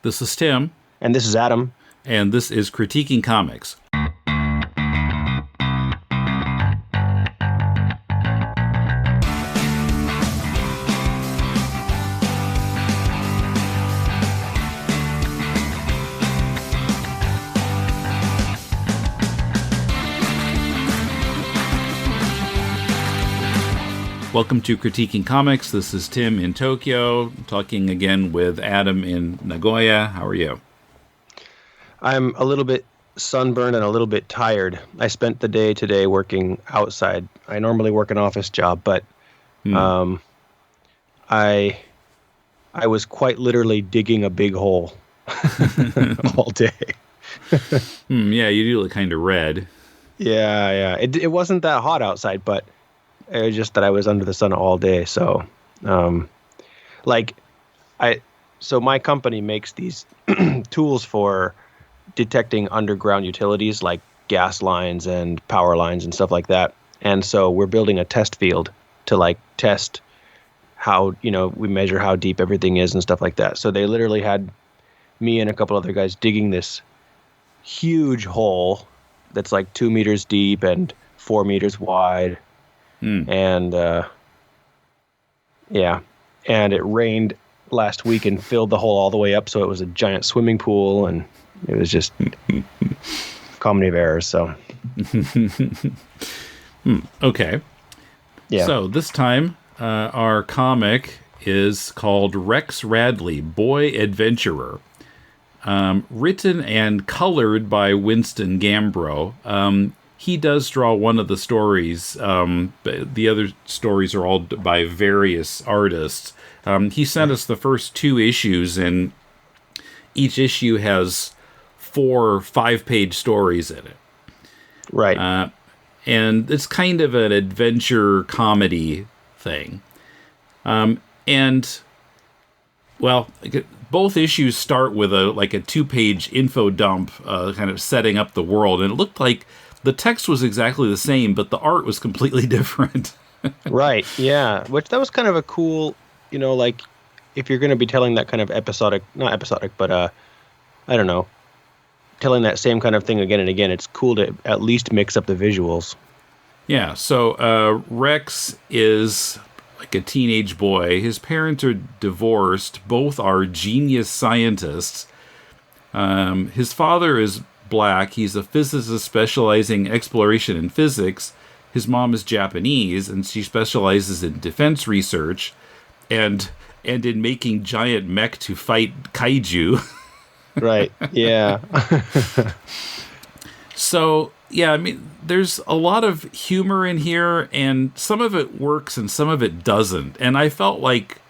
This is Tim. And this is Adam. And this is Critiquing Comics. Welcome to Critiquing Comics. This is Tim in Tokyo, talking again with Adam in Nagoya. How are you? I'm a little bit sunburned and a little bit tired. I spent the day today working outside. I normally work an office job, but I was quite literally digging a big hole all day. Yeah, you do look kind of red. Yeah. It wasn't that hot outside, but it was just that I was under the sun all day. So, so my company makes these tools for detecting underground utilities like gas lines and power lines and stuff like that. And so we're building a test field to test how, we measure how deep everything is and stuff like that. So they literally had me and a couple other guys digging this huge hole that's 2 meters deep and 4 meters wide. And and it rained last week and filled the hole all the way up, so it was a giant swimming pool, and it was just comedy of errors. So okay, yeah. So this time our comic is called Rex Radley, Boy Adventurer, written and colored by Winston Gambro. He does draw one of the stories. The other stories are all by various artists. He sent us the first 2 issues, and each issue has 4 5-page stories in it. Right. And it's kind of an adventure comedy thing. Both issues start with a 2-page info dump, kind of setting up the world, and it looked like the text was exactly the same, but the art was completely different. Right, yeah. Which that was kind of a cool, if you're going to be telling that kind of not episodic, but I don't know, telling that same kind of thing again and again, it's cool to at least mix up the visuals. Yeah, so Rex is like a teenage boy. His parents are divorced. Both are genius scientists. His father is Black. He's a physicist specializing in exploration in physics. His mom is Japanese, and she specializes in defense research and in making giant mech to fight kaiju. Right, yeah. So, yeah, I mean, there's a lot of humor in here, and some of it works and some of it doesn't. And I felt like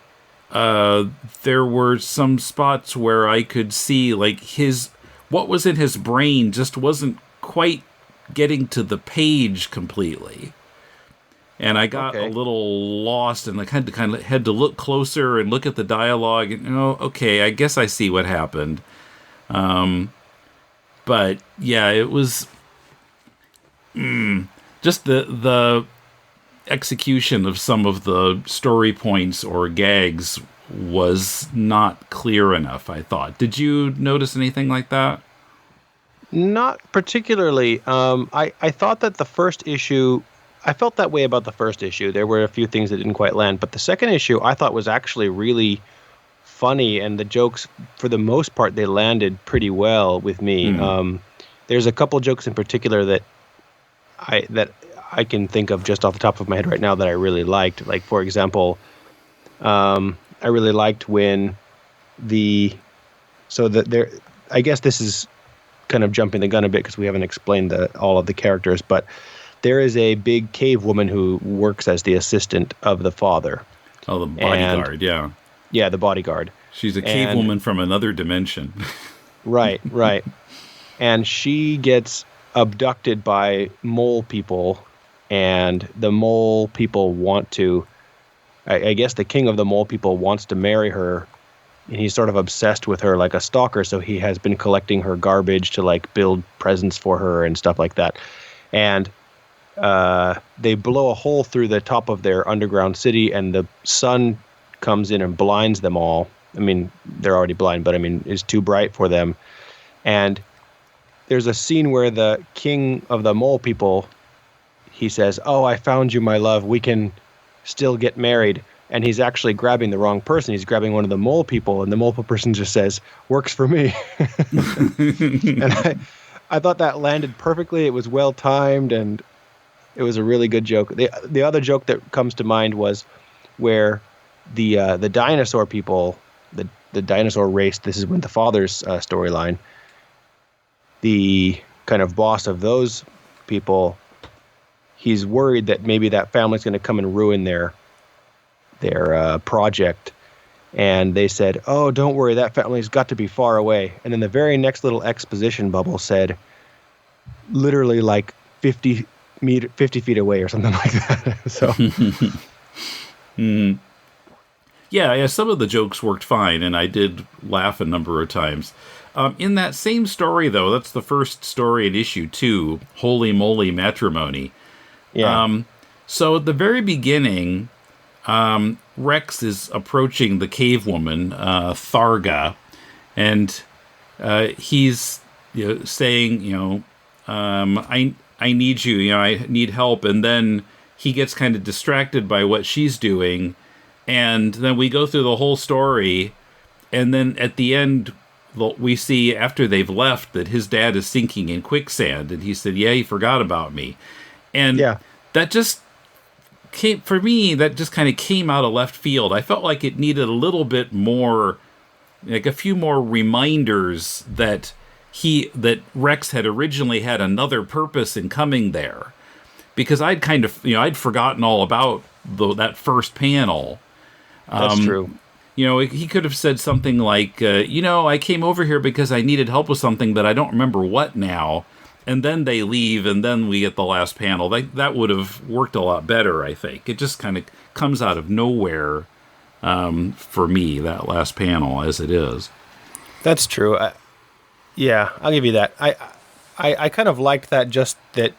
there were some spots where I could see, what was in his brain just wasn't quite getting to the page completely. And I got a little lost, and I kind of had to look closer and look at the dialogue, and okay, I guess I see what happened. But yeah, it was just the execution of some of the story points or gags was not clear enough, I thought. Did you notice anything like that? Not particularly. I thought that the first issue, I felt that way about the first issue. There were a few things that didn't quite land, but the second issue I thought was actually really funny, and the jokes, for the most part, they landed pretty well with me. There's a couple jokes in particular that I can think of just off the top of my head right now that I really liked. Like, for example, I really liked when I guess this is kind of jumping the gun a bit because we haven't explained all of the characters, but there is a big cave woman who works as the assistant of the father. Oh, the bodyguard, yeah. Yeah, the bodyguard. She's a cave woman from another dimension. Right. And she gets abducted by mole people, and the mole people want to, I guess the king of the mole people wants to marry her, and he's sort of obsessed with her like a stalker, so he has been collecting her garbage to build presents for her and stuff like that. And they blow a hole through the top of their underground city, and the sun comes in and blinds them all, I mean, they're already blind, but I mean, is too bright for them. And there's a scene where the king of the mole people, he says, "Oh, I found you, my love. We can still get married." And he's actually grabbing the wrong person. He's grabbing one of the mole people, and the mole person just says, "Works for me." And I thought that landed perfectly. It was well timed, and it was a really good joke. The other joke that comes to mind was where the dinosaur people, the dinosaur race. This is with the father's storyline. The kind of boss of those people, he's worried that maybe that family's going to come and ruin their project. And they said, "Oh, don't worry, that family's got to be far away." And then the very next little exposition bubble said, literally like 50 feet away or something like that. So, yeah, some of the jokes worked fine, and I did laugh a number of times. In that same story, though, that's the first story in issue 2, Holy Moly Matrimony. Yeah. So at the very beginning, Rex is approaching the cave woman, Tharga, and he's saying, I need you, I need help. And then he gets kind of distracted by what she's doing. And then we go through the whole story. And then at the end, we see after they've left that his dad is sinking in quicksand. And he said, "Yeah, he forgot about me." And that just for me, that just kind of came out of left field. I felt like it needed a little bit more, like a few more reminders that Rex had originally had another purpose in coming there, because I'd kind of, I'd forgotten all about that first panel. That's true. He could have said something like, I came over here because I needed help with something, but I don't remember what now. And then they leave, and then we get the last panel. That would have worked a lot better, I think. It just kind of comes out of nowhere for me, that last panel, as it is. That's true. Yeah, I'll give you that. I kind of liked that, just that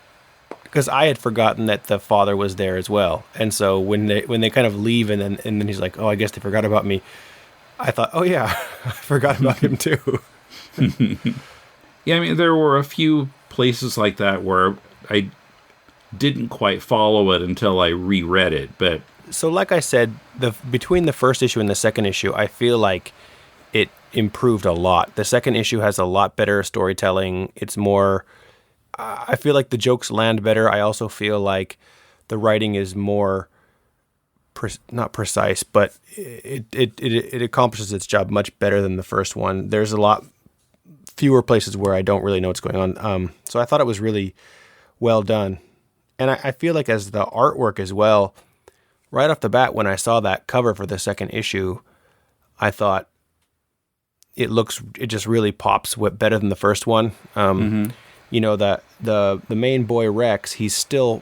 because I had forgotten that the father was there as well. And so when they kind of leave, and then he's like, "Oh, I guess they forgot about me," I thought, "Oh yeah, I forgot about him too." Yeah, I mean, there were a few places like that where I didn't quite follow it until I reread it. But so, like I said, between the first issue and the second issue, I feel like it improved a lot. The second issue has a lot better storytelling. It's more, I feel like the jokes land better. I also feel like the writing is more, not precise, but it accomplishes its job much better than the first one. There's a lot fewer places where I don't really know what's going on. So I thought it was really well done. And I feel like as the artwork as well, right off the bat, when I saw that cover for the second issue, I thought it just really pops better than the first one. The main boy Rex, he's still,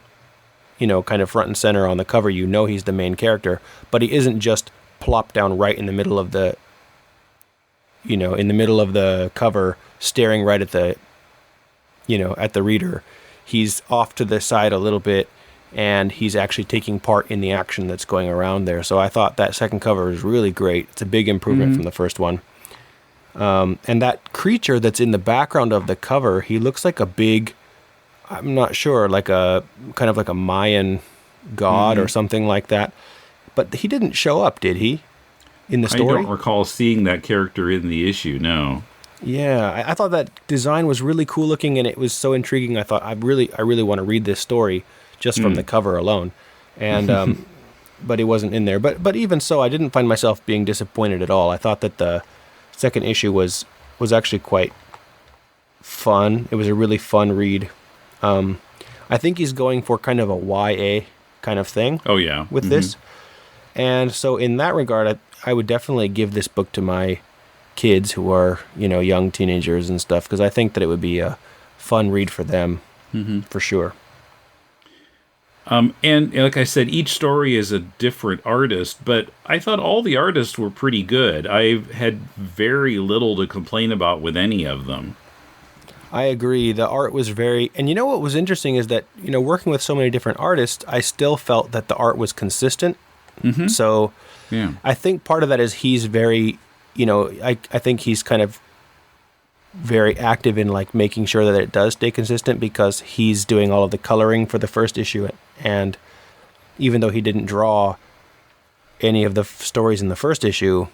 kind of front and center on the cover. He's the main character, but he isn't just plopped down right in the middle of the cover, staring right at the reader. He's off to the side a little bit, and he's actually taking part in the action that's going around there. So I thought that second cover is really great. It's a big improvement from the first one. And that creature that's in the background of the cover, he looks like a big, I'm not sure, like a kind of like a Mayan god or something like that. But he didn't show up, did he? In the story? I don't recall seeing that character in the issue, no. Yeah, I thought that design was really cool looking, and it was so intriguing. I thought, I really want to read this story just from the cover alone. And but he wasn't in there. But even so, I didn't find myself being disappointed at all. I thought that the second issue was actually quite fun. It was a really fun read. I think he's going for kind of a YA kind of thing. Oh, yeah. With this. And so in that regard, I would definitely give this book to my kids who are, young teenagers and stuff, because I think that it would be a fun read for them, for sure. And like I said, each story is a different artist, but I thought all the artists were pretty good. I had very little to complain about with any of them. I agree. The art was very... And what was interesting is that, working with so many different artists, I still felt that the art was consistent. So yeah. I think part of that is he's very I think he's kind of very active in like making sure that it does stay consistent, because he's doing all of the coloring for the first issue, and even though he didn't draw any of the stories in the first issue,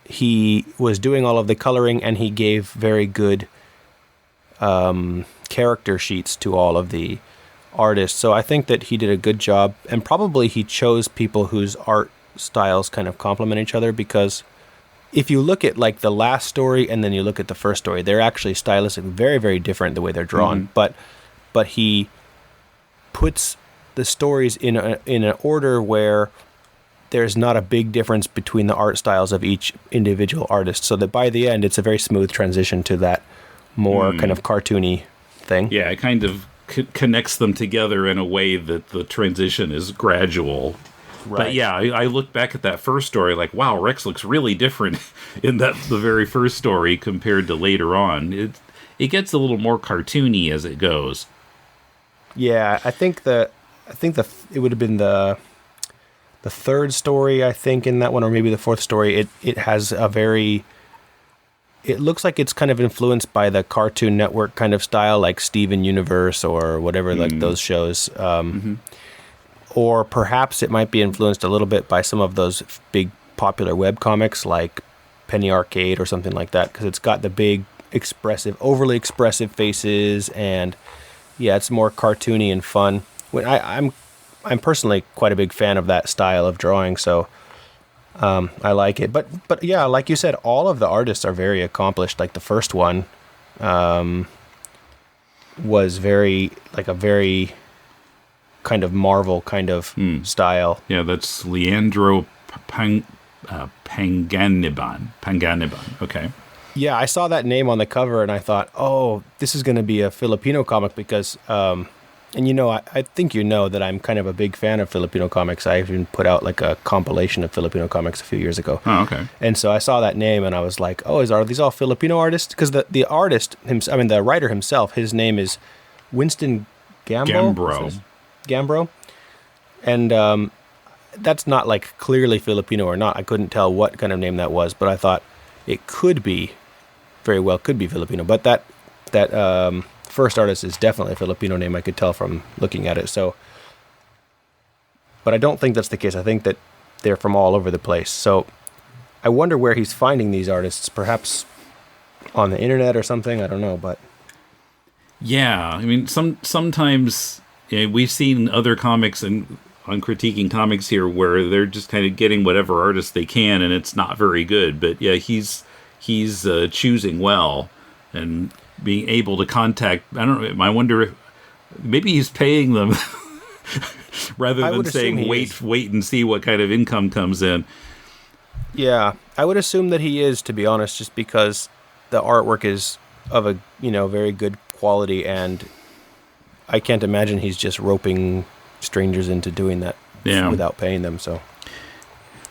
he was doing all of the coloring, and he gave very good character sheets to all of the artists. So I think that he did a good job, and probably he chose people whose art styles kind of complement each other, because if you look at like the last story and then you look at the first story, they're actually stylistically very, very different the way they're drawn. Mm-hmm. But he puts the stories in an order where there's not a big difference between the art styles of each individual artist, so that by the end it's a very smooth transition to that more kind of cartoony thing. Yeah, it kind of connects them together in a way that the transition is gradual. Right. But yeah, I look back at that first story like, wow, Rex looks really different in the very first story compared to later on. It gets a little more cartoony as it goes. Yeah, I think it would have been the third story, I think, in that one, or maybe the fourth story. It has a very... It looks like it's kind of influenced by the Cartoon Network kind of style, like Steven Universe or whatever, like those shows. Or perhaps it might be influenced a little bit by some of those big popular webcomics like Penny Arcade or something like that, because it's got the big, overly expressive faces, and yeah, it's more cartoony and fun. I'm personally quite a big fan of that style of drawing, so I like it. But yeah, like you said, all of the artists are very accomplished. Like the first one was very kind of Marvel kind of style. Yeah, that's Leandro Panganiban. Okay. Yeah, I saw that name on the cover and I thought, oh, this is going to be a Filipino comic, because, and I think that I'm kind of a big fan of Filipino comics. I even put out like a compilation of Filipino comics a few years ago. Oh, okay. And so I saw that name and I was like, oh, are these all Filipino artists? Because the artist, the writer himself, his name is Winston Gambro. Gambro. And that's not like clearly Filipino or not. I couldn't tell what kind of name that was, but I thought it very well could be Filipino. But that first artist is definitely a Filipino name. I could tell from looking at it. So, but I don't think that's the case. I think that they're from all over the place. So I wonder where he's finding these artists. Perhaps on the internet or something. I don't know, but yeah, I mean, sometimes. Yeah, we've seen other comics and on critiquing comics here where they're just kind of getting whatever artist they can, and it's not very good. But yeah, he's choosing well and being able to contact. I don't know. I wonder if maybe he's paying them rather than saying wait and see what kind of income comes in. Yeah, I would assume that he is, to be honest, just because the artwork is of a very good quality, and I can't imagine he's just roping strangers into doing that without paying them. So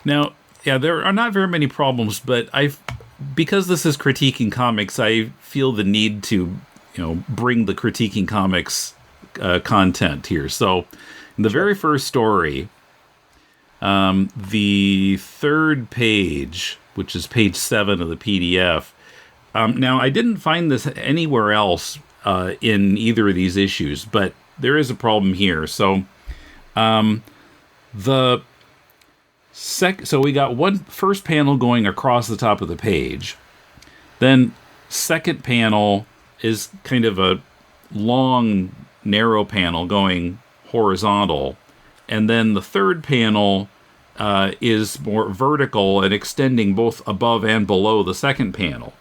now, yeah, there are not very many problems, but because this is critiquing comics, I feel the need to bring the critiquing comics content here. So in the very first story, the third page, which is page 7 of the PDF. Now, I didn't find this anywhere else in either of these issues, but there is a problem here. So, so we got one first panel going across the top of the page. Then second panel is kind of a long, narrow panel going horizontal. And then the third panel is more vertical and extending both above and below the second panel.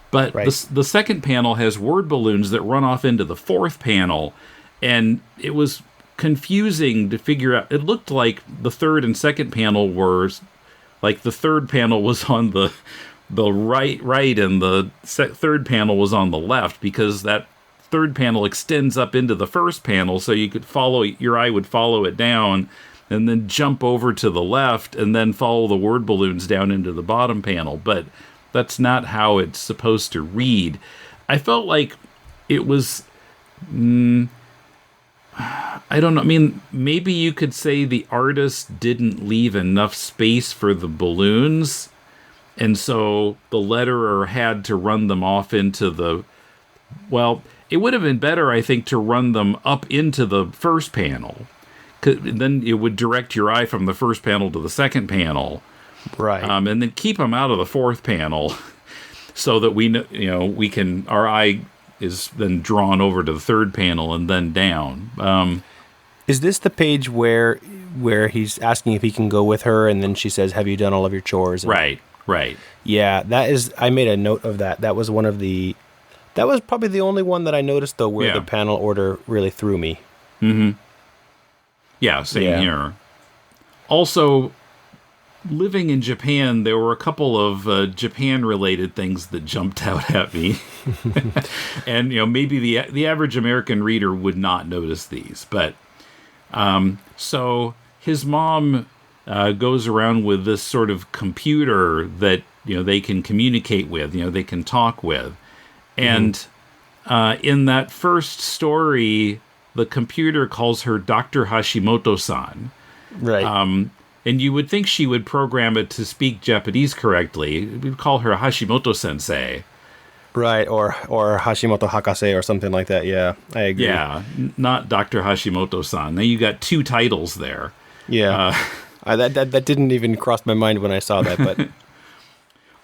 But the second panel has word balloons that run off into the fourth panel, and it was confusing to figure out. It looked like the third and second panel were, like the third panel was on the right, and the third panel was on the left, because that third panel extends up into the first panel, so you could your eye would follow it down, and then jump over to the left, and then follow the word balloons down into the bottom panel. But that's not how it's supposed to read. I felt like it was... I don't know. I mean, maybe you could say the artist didn't leave enough space for the balloons, And so the letterer had to run them off into the... Well, it would have been better, I think, to run them up into the first panel. Then it would direct your eye from the first panel to the second panel. Right. And then keep them out of the fourth panel so that our eye is then drawn over to the third panel and then down. Is this the page where he's asking if he can go with her, and then she says, "Have you done all of your chores?" Right. Yeah, that is. I made a note of that. That was that was probably the only one that I noticed, though, where the panel order really threw me. Mm-hmm. Yeah, same here. Also, living in Japan, there were a couple of Japan-related things that jumped out at me. And, maybe the average American reader would not notice these. But, so his mom goes around with this sort of computer that, they can communicate with, they can talk with. And in that first story, the computer calls her Dr. Hashimoto-san. Right. And you would think she would program it to speak Japanese correctly. We'd call her Hashimoto-sensei. Right, or Hashimoto Hakase or something like that. Yeah, I agree. Yeah, not Dr. Hashimoto-san. Now you got two titles there. Yeah, that didn't even cross my mind when I saw that. But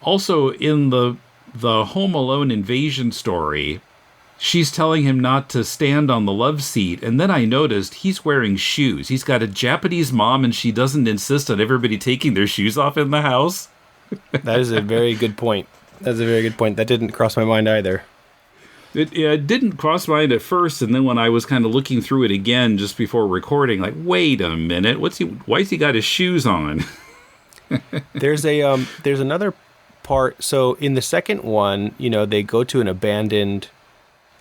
also in the Home Alone invasion story, she's telling him not to stand on the love seat, and then I noticed he's wearing shoes. He's got a Japanese mom, and she doesn't insist on everybody taking their shoes off in the house. That is a very good point. That's a very good point. That didn't cross my mind either. It didn't cross my mind at first, and then when I was kind of looking through it again just before recording, like, wait a minute, why's he got his shoes on? There's another part. So in the second one, they go to an abandoned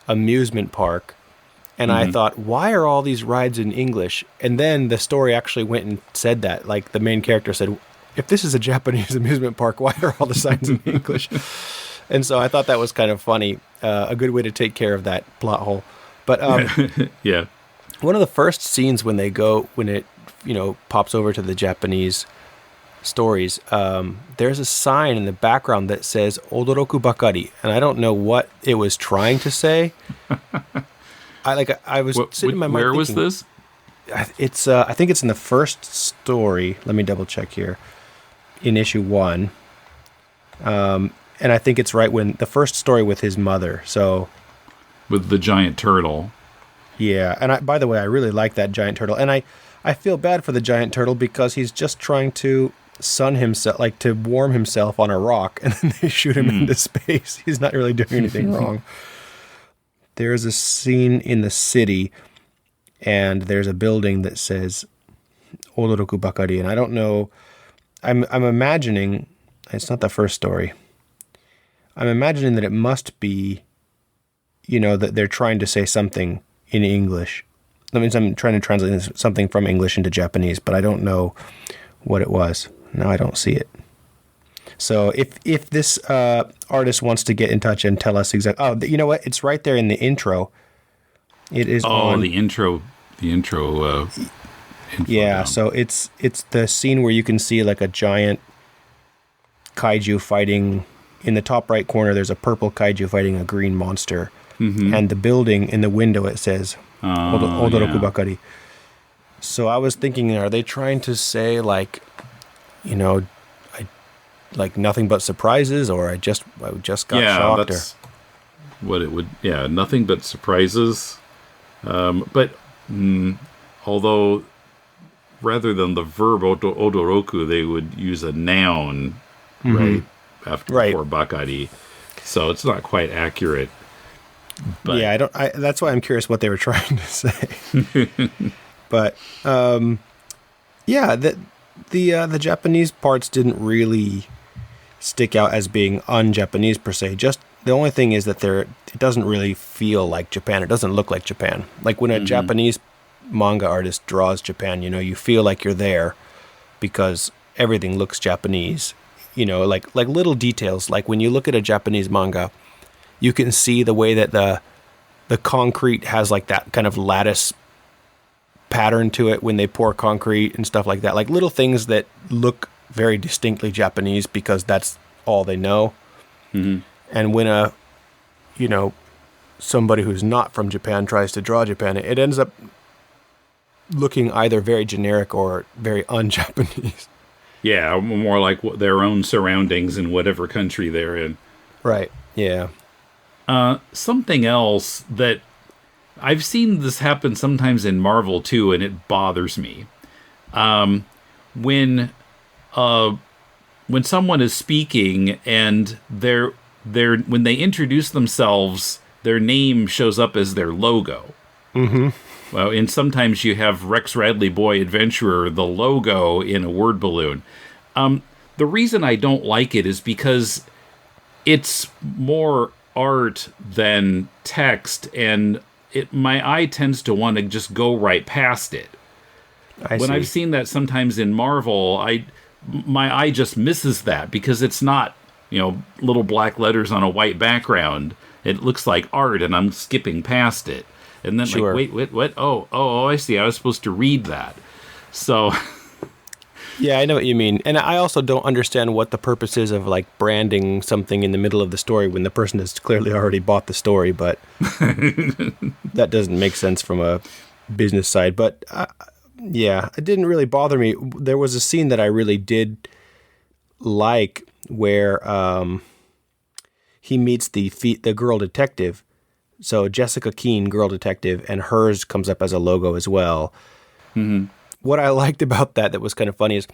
amusement park, and I thought, why are all these rides in English? And then the story actually went and said that. Like, the main character said, if this is a Japanese amusement park, why are all the signs in English? And so I thought that was kind of funny, a good way to take care of that plot hole. But yeah, one of the first scenes when it pops over to the Japanese stories, there's a sign in the background that says "Odoroku bakari," and I don't know what it was trying to say. I was sitting in my mind. Where thinking, was this? It's I think it's in the first story. Let me double check here. In issue 1, and I think it's right when the first story with his mother. So with the giant turtle. Yeah, and by the way, I really like that giant turtle, and I feel bad for the giant turtle because he's just trying to sun himself, like to warm himself on a rock, and then they shoot him into space. He's not really doing anything wrong. There's a scene in the city, and there's a building that says Odoroku Bakari, and I don't know. I'm imagining it's not the first story. I'm imagining that it must be, that they're trying to say something in English. That means I'm trying to translate something from English into Japanese, but I don't know what it was. Now I don't see it. So if this artist wants to get in touch and tell us exactly... Oh, you know what? It's right there in the intro. It is the intro. Yeah, down. So it's the scene where you can see like a giant kaiju fighting. In the top right corner, there's a purple kaiju fighting a green monster. Mm-hmm. And the building, in the window, it says Odoroku Bakari. So I was thinking, are they trying to say like nothing but surprises, or I just got shocked? Yeah, that's what it would. Yeah, nothing but surprises. But although rather than the verb odoroku, they would use a noun, right before bakari. So it's not quite accurate. But yeah, that's why I'm curious what they were trying to say. But the Japanese parts didn't really stick out as being un-Japanese per se. Just the only thing is that it doesn't really feel like Japan. It doesn't look like Japan. Like when a Japanese manga artist draws Japan, you feel like you're there because everything looks Japanese. Like little details. Like when you look at a Japanese manga, you can see the way that the concrete has like that kind of lattice pattern to it when they pour concrete and stuff like that. Like little things that look very distinctly Japanese because that's all they know. Mm-hmm. And when somebody who's not from Japan tries to draw Japan, it ends up looking either very generic or very un-Japanese. Yeah, more like their own surroundings in whatever country they're in. Right, yeah. Something else that I've seen this happen sometimes in Marvel too, and it bothers me. When someone is speaking and when they introduce themselves, their name shows up as their logo. Mm-hmm. Well, and sometimes you have Rex Radley, Boy Adventurer, the logo in a word balloon. The reason I don't like it is because it's more art than text, and my eye tends to want to just go right past it. When I've seen that sometimes in Marvel, my eye just misses that because it's not, little black letters on a white background. It looks like art, and I'm skipping past it. And then, sure. Wait, what? Oh, I see. I was supposed to read that. So... Yeah, I know what you mean. And I also don't understand what the purpose is of branding something in the middle of the story when the person has clearly already bought the story, but that doesn't make sense from a business side. But yeah, it didn't really bother me. There was a scene that I really did like where he meets the girl detective. So Jessica Keene, girl detective, and hers comes up as a logo as well. Mm-hmm. What I liked about that was kind of funny is,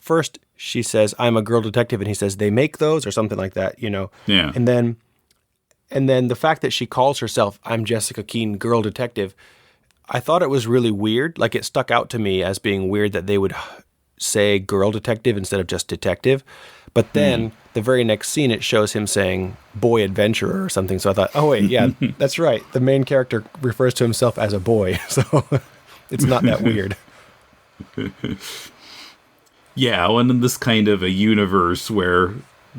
first she says, "I'm a girl detective," and he says, "They make those," or something like that, Yeah. And then the fact that she calls herself, "I'm Jessica Keene, girl detective," I thought it was really weird. Like, it stuck out to me as being weird that they would say girl detective instead of just detective. But then the very next scene, it shows him saying boy adventurer or something. So I thought, oh wait, yeah, that's right. The main character refers to himself as a boy. So it's not that weird. Yeah, well, in this kind of a universe where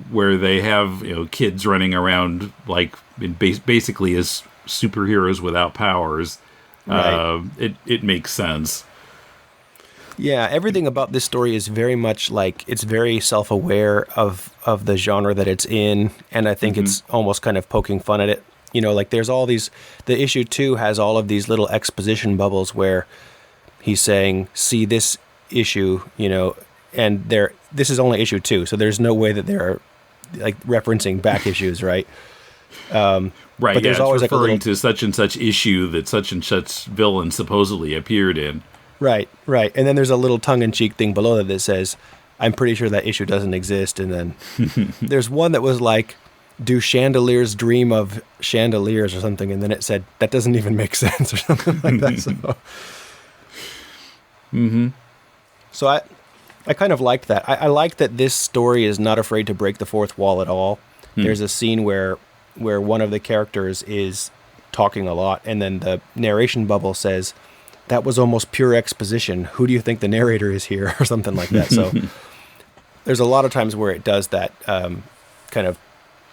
they have kids running around basically as superheroes without powers, right. It makes sense. Yeah, everything about this story is very much it's very self-aware of the genre that it's in, and I think it's almost kind of poking fun at it. There's all these. The issue 2 has all of these little exposition bubbles where he's saying, "See this issue," and this is only issue 2, so there's no way that they're referencing back issues, right? Right. But there's always it's referring to such and such issue that such and such villain supposedly appeared in. Right. And then there's a little tongue-in-cheek thing below that says, "I'm pretty sure that issue doesn't exist." And then there's one that was "Do chandeliers dream of chandeliers?" or something, and then it said, "That doesn't even make sense," or something like that. So, so I kind of liked that. I like that this story is not afraid to break the fourth wall at all. There's a scene where one of the characters is talking a lot, and then the narration bubble says, "That was almost pure exposition. Who do you think the narrator is here?" or something like that. So there's a lot of times where it does that kind of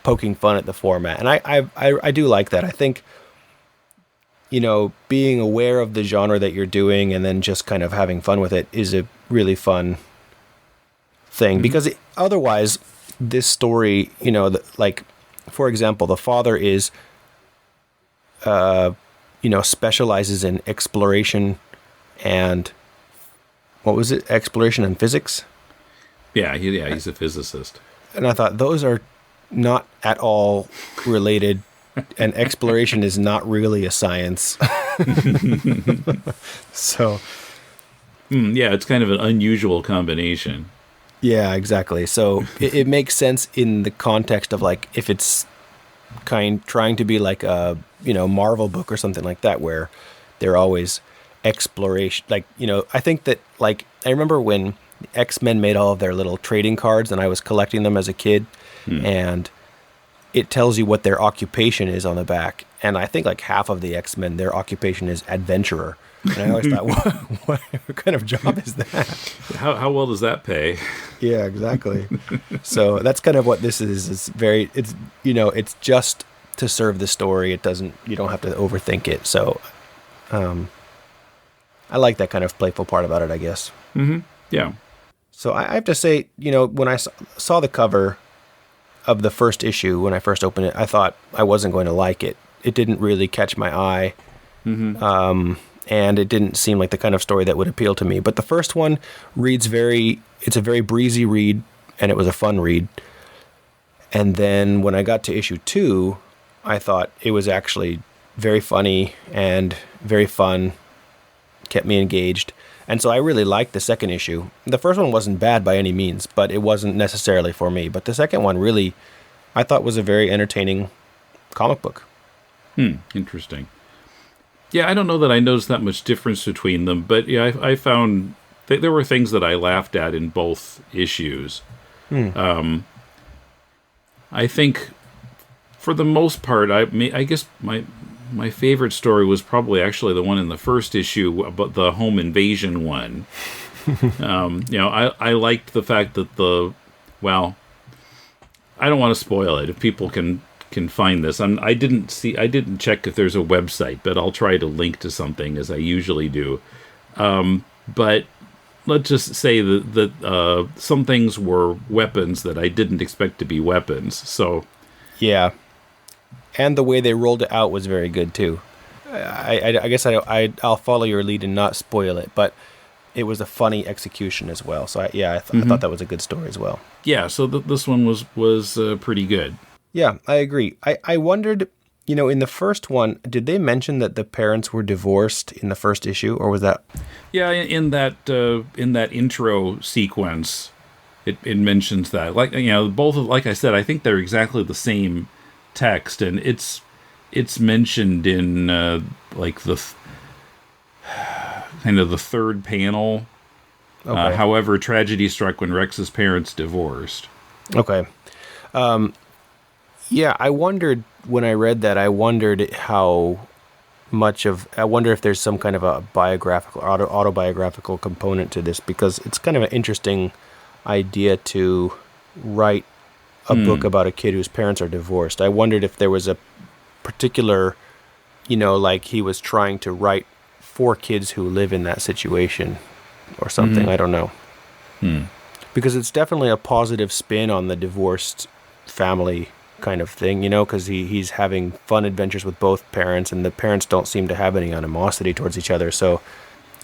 poking fun at the format. And I do like that. I think, being aware of the genre that you're doing and then just kind of having fun with it is a really fun thing. Because otherwise, this story, for example, the father is... specializes in exploration and exploration and physics. Yeah, he's a physicist. And I thought those are not at all related, and exploration is not really a science. So, yeah, it's kind of an unusual combination. Yeah, exactly. So it makes sense in the context of if it's trying to be a Marvel book or something like that, where they're always exploration. I think that I remember when X-Men made all of their little trading cards, and I was collecting them as a kid, and it tells you what their occupation is on the back. And I think half of the X-Men, their occupation is adventurer. And I always thought, what kind of job is that? How well does that pay? Yeah, exactly. So that's kind of what this is. It's just to serve the story. You don't have to overthink it. So, I like that kind of playful part about it, I guess. Mm-hmm. Yeah. So I have to say, when I saw the cover, of the first issue, when I first opened it, I thought I wasn't going to like it. It didn't really catch my eye. Mm-hmm. And it didn't seem like the kind of story that would appeal to me. But the first one it's a very breezy read, and it was a fun read. And then when I got to issue 2, I thought it was actually very funny and very fun, kept me engaged. And so I really liked the second issue. The first one wasn't bad by any means, but it wasn't necessarily for me. But the second one really, I thought, was a very entertaining comic book. Interesting. Yeah, I don't know that I noticed that much difference between them, but yeah, I found there were things that I laughed at in both issues. I think, for the most part, I guess my favorite story was probably actually the one in the first issue, about the home invasion one. I liked the fact that I don't want to spoil it if people can find this. I didn't check if there's a website, but I'll try to link to something as I usually do. But let's just say that some things were weapons that I didn't expect to be weapons. So yeah, and the way they rolled it out was very good too. I guess I'll follow your lead and not spoil it, but it was a funny execution as well. So I thought that was a good story as well. Yeah, so this one was pretty good. Yeah, I agree. I wondered, in the first one, did they mention that the parents were divorced in the first issue, or was that? Yeah, in that intro sequence, it mentions that. Both of, like I said, I think they're exactly the same text, and it's mentioned in the kind of the third panel. Okay. However, tragedy struck when Rex's parents divorced. Okay. Yeah, I wondered when I read that. I wondered if there's some kind of a biographical, autobiographical component to this, because it's kind of an interesting idea to write a book about a kid whose parents are divorced. I wondered if there was a particular, like he was trying to write for kids who live in that situation or something. I don't know. Because it's definitely a positive spin on the divorced family kind of thing, because he's having fun adventures with both parents, and the parents don't seem to have any animosity towards each other. So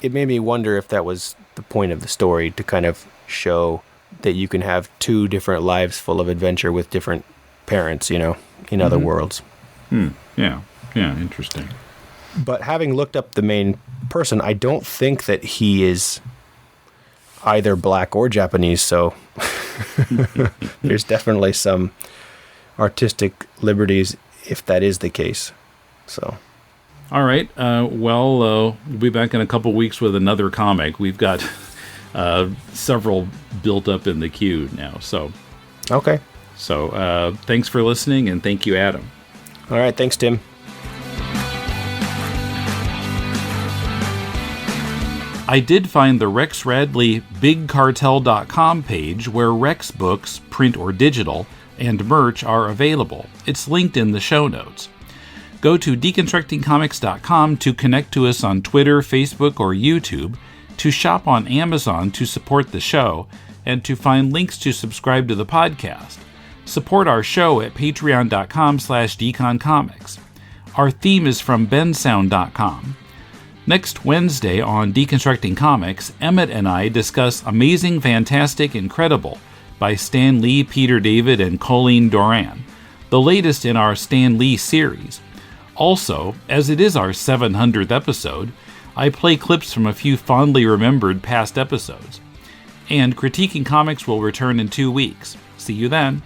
it made me wonder if that was the point of the story, to kind of show that you can have two different lives full of adventure with different parents, in other worlds. Yeah, interesting. But having looked up the main person, I don't think that he is either black or Japanese, so there's definitely some artistic liberties if that is the case. So, all right. We'll be back in a couple weeks with another comic. We've got several built up in the queue now. So, okay. So, thanks for listening, and thank you, Adam. All right. Thanks, Tim. I did find the Rex Radley BigCartel.com page, where Rex books, print or digital, and merch are available. It's linked in the show notes. Go to deconstructingcomics.com to connect to us on Twitter, Facebook, or YouTube, to shop on Amazon to support the show, and to find links to subscribe to the podcast. Support our show at patreon.com/deconcomics. Our theme is from bensound.com. Next Wednesday on Deconstructing Comics, Emmett and I discuss Amazing, Fantastic, Incredible by Stan Lee, Peter David, and Colleen Doran, the latest in our Stan Lee series. Also, as it is our 700th episode, I play clips from a few fondly remembered past episodes. And Critiquing Comics will return in 2 weeks. See you then.